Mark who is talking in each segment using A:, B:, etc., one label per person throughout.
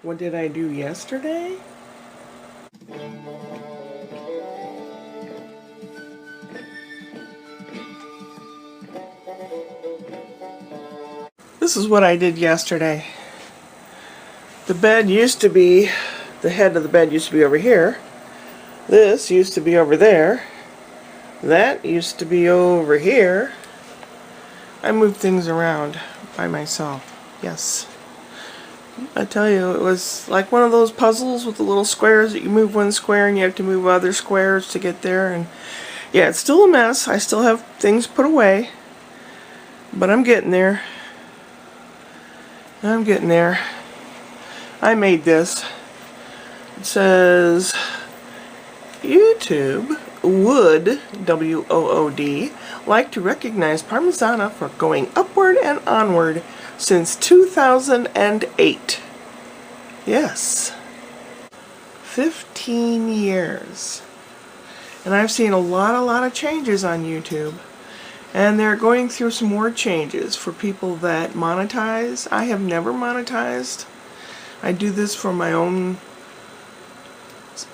A: What did I do yesterday? This is what I did yesterday. The bed used to be, the head of the bed used to be over here. This used to be over there. That used to be over here. I moved things around by myself. Yes. I tell you, it was like one of those puzzles with the little squares that you move one square and you have to move other squares to get there. And yeah, it's still a mess. I still have things put away. But I'm getting there. I'm getting there. I made this. It says, YouTube would, W-O-O-D, like to recognize Parmesan for going upward and onward since 2008. Yes. 15 years. And I've seen a lot of changes on YouTube. And they're going through some more changes for people that monetize. I have never monetized. I do this for my own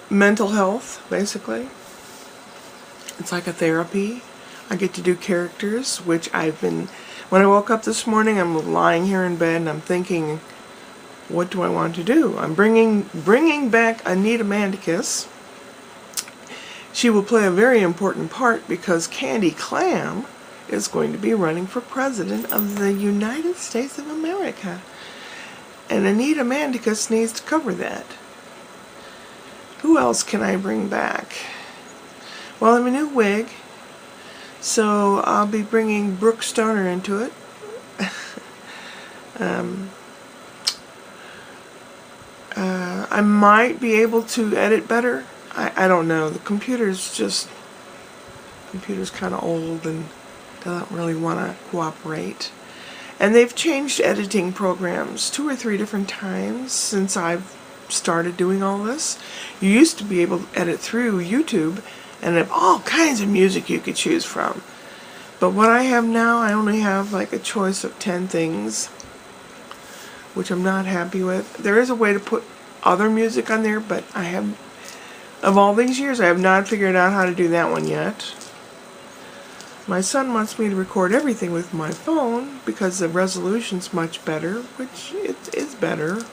A: mental health, basically. It's like a therapy. I get to do characters, which when I woke up this morning, I'm lying here in bed and I'm thinking, what do I want to do? I'm bringing back Anita Mandicus. She will play a very important part because Candy Clam is going to be running for president of the United States of America. And Anita Mandicus needs to cover that. Who else can I bring back? Well, I have a new wig, so I'll be bringing Brooke Stoner into it. I might be able to edit better. I don't know. The computer's kind of old and doesn't really want to cooperate. And they've changed editing programs 2 or 3 different times since I've started doing all this. You used to be able to edit through YouTube and have all kinds of music you could choose from. But what I have now, I only have like a choice of 10 things, which I'm not happy with. There is a way to put other music on there, but of all these years, I have not figured out how to do that one yet. My son wants me to record everything with my phone because the resolution's much better, which it is better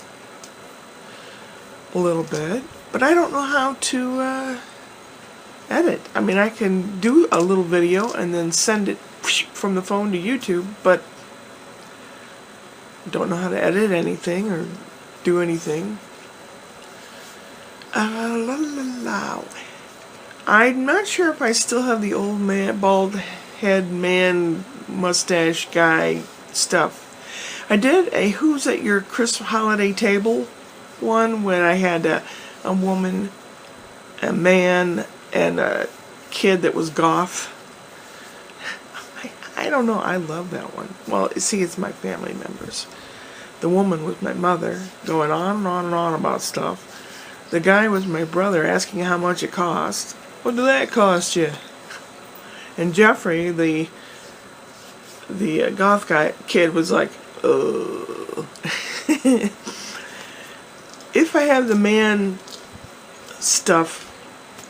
A: a little bit, but I don't know how to edit. I mean, I can do a little video and then send it from the phone to YouTube, but don't know how to edit anything or do anything. I'm not sure if I still have the old man, bald head man, mustache guy stuff. I did a Who's at Your Christmas Holiday Table one when I had a woman, a man, and a kid that was goth. I don't know, I love that one. Well, see, it's my family members. The woman was my mother, going on and on and on about stuff. The guy was my brother, asking how much it cost. What did that cost you? And Jeffrey, the goth guy kid, was like, oh. If I have the man stuff,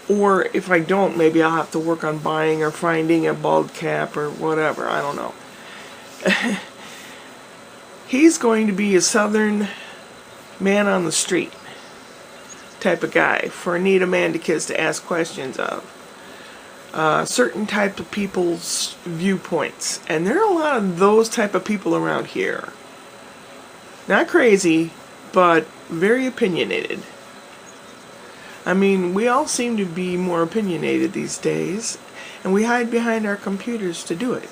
A: or if I don't, maybe I'll have to work on buying or finding a bald cap or whatever. I don't know. He's going to be a southern man on the street type of guy for Anita Mandicus to ask questions of. Certain type of people's viewpoints. And there are a lot of those type of people around here. Not crazy, but very opinionated. I mean, we all seem to be more opinionated these days, and we hide behind our computers to do it.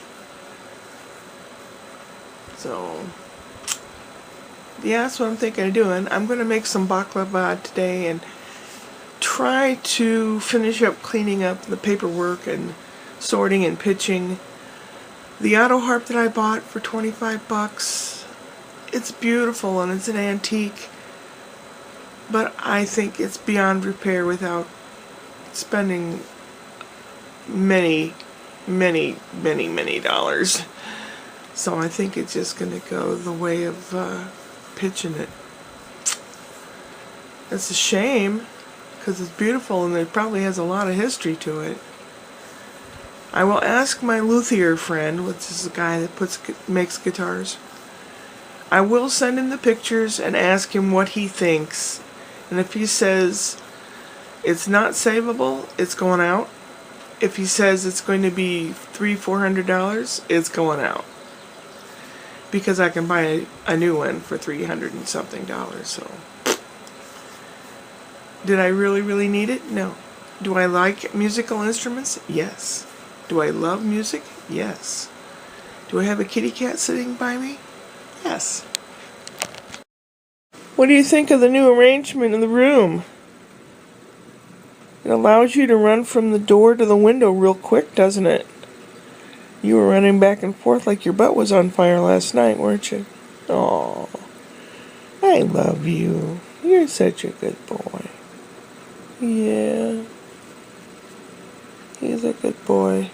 A: So, yeah, that's what I'm thinking of doing. I'm going to make some baklava today and try to finish up cleaning up the paperwork and sorting and pitching. The auto harp that I bought for 25 bucks, it's beautiful and it's an antique, but I think it's beyond repair without spending many dollars. So I think it's just going to go the way of pitching it. It's a shame, because it's beautiful and it probably has a lot of history to it. I will ask my luthier friend, which is the guy that makes guitars. I will send him the pictures and ask him what he thinks. And if he says it's not savable, it's going out. If he says it's going to be $300-400, it's going out. Because I can buy a new one for $300 and something. So, did I really need it? No. Do I like musical instruments? Yes. Do I love music? Yes. Do I have a kitty cat sitting by me? Yes. What do you think of the new arrangement in the room? It allows you to run from the door to the window real quick, doesn't it? You were running back and forth like your butt was on fire last night, weren't you? Aw, I love you. You're such a good boy. Yeah. He's a good boy.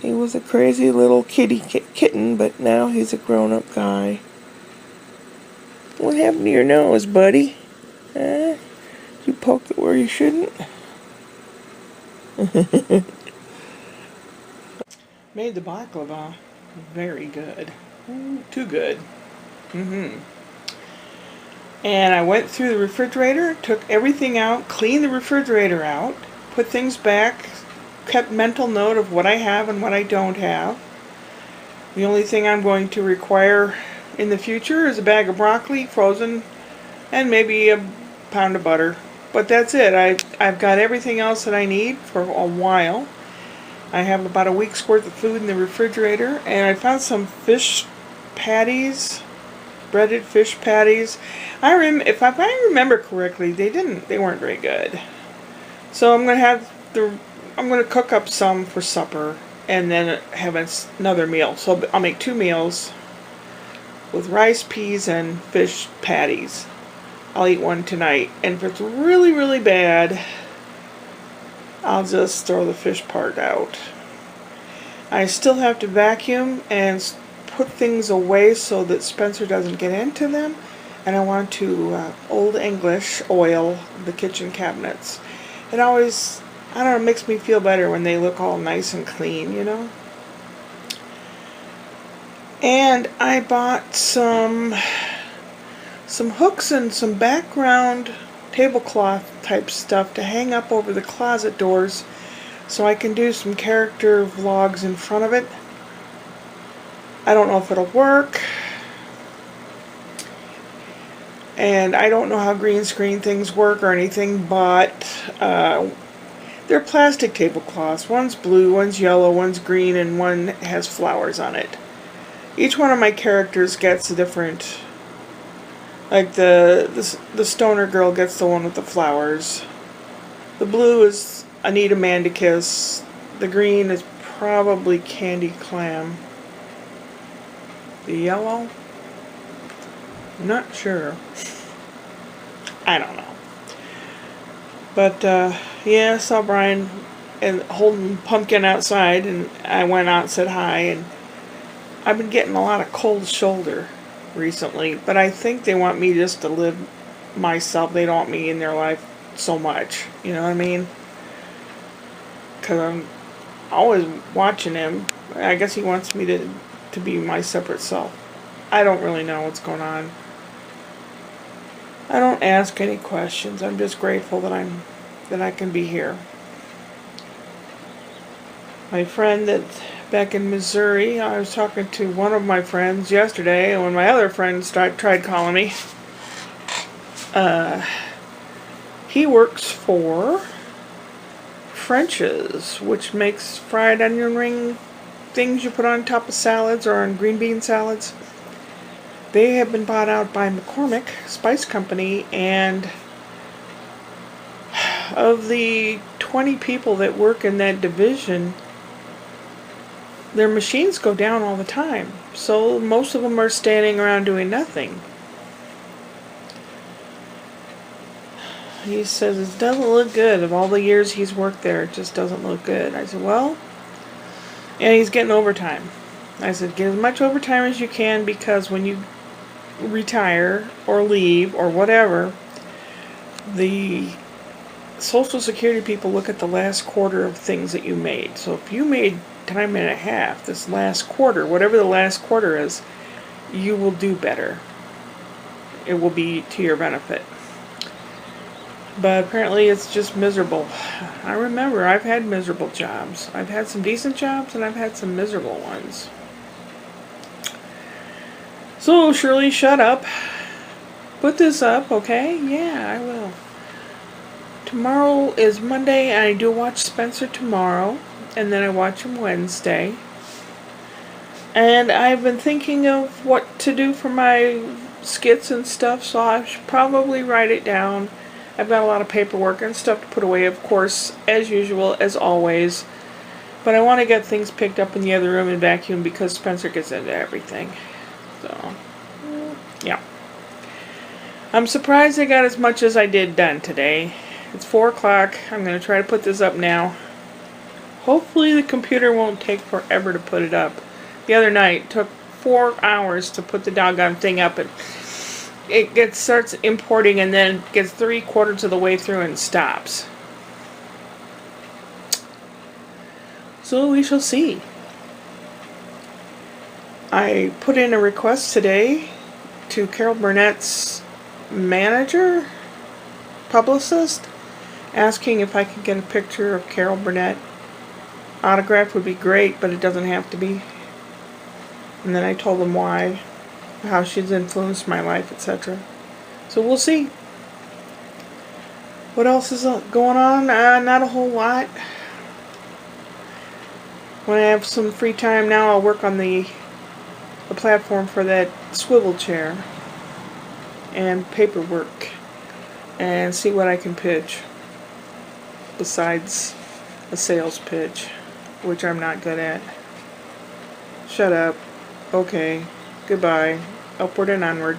A: He was a crazy little kitten, but now he's a grown-up guy. What happened to your nose, buddy? Huh? You poked it where you shouldn't? Made the baklava very good. Too good. And I went through the refrigerator, took everything out, cleaned the refrigerator out, put things back, kept mental note of what I have and what I don't have. The only thing I'm going to require in the future is a bag of broccoli, frozen, and maybe a pound of butter. But that's it. I've got everything else that I need for a while. I have about a week's worth of food in the refrigerator, and I found some fish patties, breaded fish patties. If I remember correctly, they weren't very good. So I'm gonna cook up some for supper, and then have another meal. So I'll make 2 meals with rice, peas, and fish patties. I'll eat one tonight, and if it's really bad, I'll just throw the fish part out. I still have to vacuum and put things away so that Spencer doesn't get into them, and I want to Old English oil the kitchen cabinets. It always, I don't know, makes me feel better when they look all nice and clean, you know. And I bought some hooks and some background tablecloth type stuff to hang up over the closet doors so I can do some character vlogs in front of it. I don't know if it'll work, and I don't know how green screen things work or anything, but they're plastic tablecloths. One's blue, one's yellow, one's green, and one has flowers on it. Each one of my characters gets a different. Like the stoner girl gets the one with the flowers. The blue is Anita Mandicus. The green is probably Candy Clam. The yellow? I'm not sure. I don't know. But yeah, I saw Brian and holding Pumpkin outside, and I went out and said hi, and I've been getting a lot of cold shoulder recently, but I think they want me just to live myself. They don't want me in their life so much, you know what I mean? Because I'm always watching him. I guess he wants me to be my separate self. I don't really know what's going on. I don't ask any questions. I'm just grateful that I can be here. My friend that's back in Missouri, I was talking to one of my friends yesterday, and when my other friend tried calling me, he works for French's, which makes fried onion ring things you put on top of salads or on green bean salads. They have been bought out by McCormick Spice Company, and of the 20 people that work in that division, their machines go down all the time. So most of them are standing around doing nothing. He says it doesn't look good. Of all the years he's worked there, it just doesn't look good. I said, well, and he's getting overtime. I said, get as much overtime as you can, because when you retire or leave or whatever, the Social Security people look at the last quarter of things that you made. So if you made time and a half this last quarter, whatever the last quarter is, you will do better. It will be to your benefit. But apparently it's just miserable. I remember I've had miserable jobs. I've had some decent jobs and I've had some miserable ones. So Shirley, shut up. Put this up, okay? Yeah, I will. Tomorrow is Monday and I do watch Spencer tomorrow. And then I watch him Wednesday. And I've been thinking of what to do for my skits and stuff, so I should probably write it down. I've got a lot of paperwork and stuff to put away, of course, as usual, as always. But I want to get things picked up in the other room and vacuum because Spencer gets into everything. So, yeah. I'm surprised I got as much as I did done today. It's 4 o'clock. I'm going to try to put this up now. Hopefully the computer won't take forever to put it up. The other night, it took 4 hours to put the doggone thing up, and it starts importing and then gets 3/4 of the way through and stops. So we shall see. I put in a request today to Carol Burnett's manager, publicist, asking if I could get a picture of Carol Burnett. Autograph would be great, but it doesn't have to be. And then I told them why, how she's influenced my life, etc. So we'll see. What else is going on? Not a whole lot. When I have some free time now, I'll work on the platform for that swivel chair and paperwork and see what I can pitch besides a sales pitch, which I'm not good at. Shut up. Okay. Goodbye. Upward and onward.